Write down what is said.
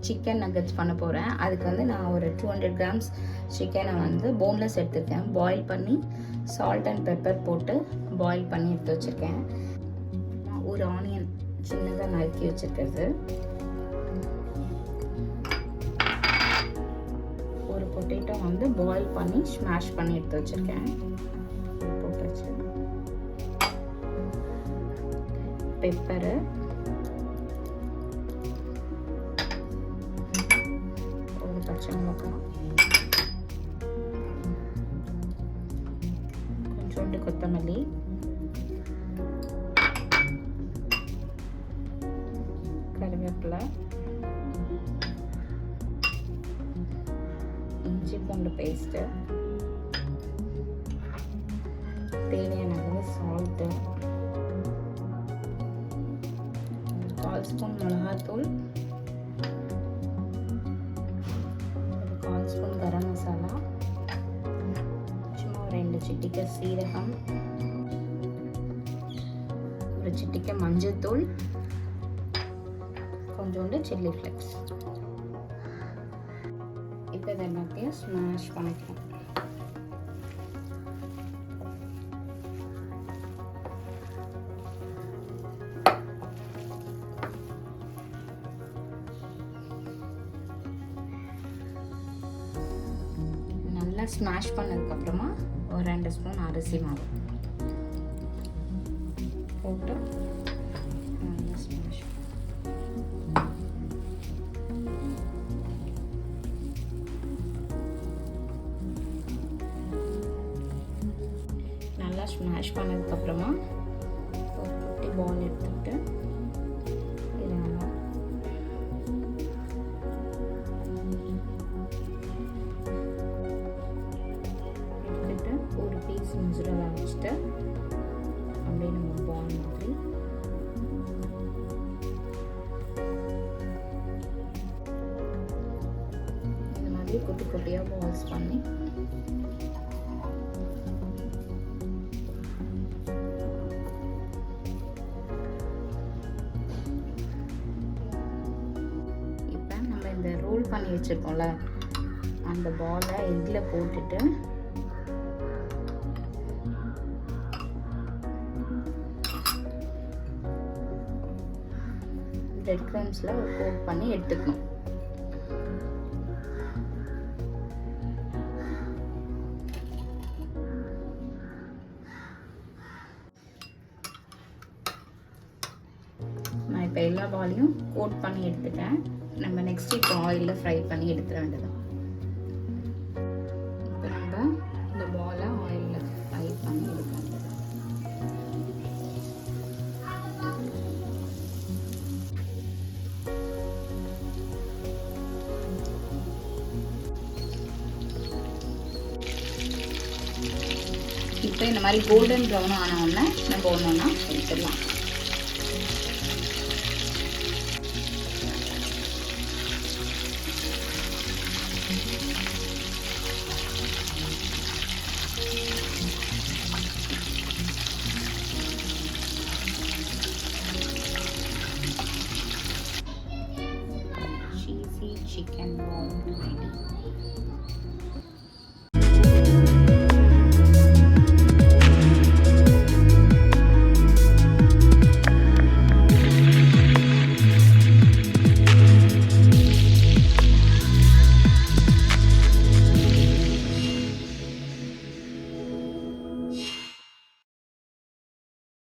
Chicken nuggets பண்ண போகிறேன். அதுக்கு வந்து நான் ஒரு 200 கிராம்ஸ் சிக்கனை வந்து போன்லெஸ் எடுத்துருக்கேன். பாயில் பண்ணி சால்ட் அண்ட் பெப்பர் போட்டு பாயில் பண்ணி எடுத்து வச்சுருக்கேன். ஒரு ஆனியன் சின்னதாக நறுக்கி வச்சுருக்கிறது, ஒரு பொட்டேட்டோ வந்து பாயில் பண்ணி ஸ்மாஷ் பண்ணி எடுத்து வச்சுருக்கேன். போட்டாச்சு. பெப்பரு, ஒரு பச்சை மிளகாய், கொஞ்சோண்டு கொத்தமல்லி, கருவேப்பிலை, இஞ்சி பூண்டு பேஸ்ட்டு, தேவையான அளவு சால்ட்டு, 1/4 ஸ்பூன் மிளகாத்தூள், ஒரு 1/4 ஸ்பூன் கரம் மசாலா, சும்மா 2 சிட்டிகை சீரகம், ஒரு சிட்டிகை மஞ்சள்தூள், கொஞ்சோண்டு சில்லி ஃப்ளேக்ஸ். இப்போ இதை எல்லாத்தையும் ஸ்மாஷ் பண்ணிக்கலாம். நல்லா ஸ்மாஷ் பண்ணதுக்கப்புறமா ஒரு 2 ஸ்பூன் அரிசி மாவு போட்டு நல்லா ஸ்மாஷ். நல்லா ஸ்மாஷ் பண்ணதுக்கப்புறமா ஒரு குட்டி பால் எடுத்துக்கிட்டு ஒரு பீஸ் முஜ்ரலா வச்சுட்டு அப்படியே நம்ம பால் மாதிரி இந்த மாதிரி குட்டி குட்டியாக பால்ஸ் பண்ணி இப்போ நம்ம இந்த ரோல் பண்ணி வச்சுருக்கோம்ல அந்த பாலை எக்கில் போட்டுட்டு பிரெட் க்ரம்ஸில் கோட் பண்ணி எடுத்துக்கணும். நான் இப்போ எல்லா பாலையும் கோட் பண்ணி எடுத்துட்டேன். நம்ம நெக்ஸ்ட் இப்போ ஆயிலில் ஃப்ரை பண்ணி எடுத்துட வேண்டியதான். இப்போ நம்ம இந்த பாலை ஆயிலில் ஃப்ரை பண்ணி எடுக்க வேண்டியதான். இப்போ இந்த மாதிரி கோல்டன் ப்ரௌன் ஆன உடனே நம்ம ஒன்று ஒன்றா எடுத்துடலாம்.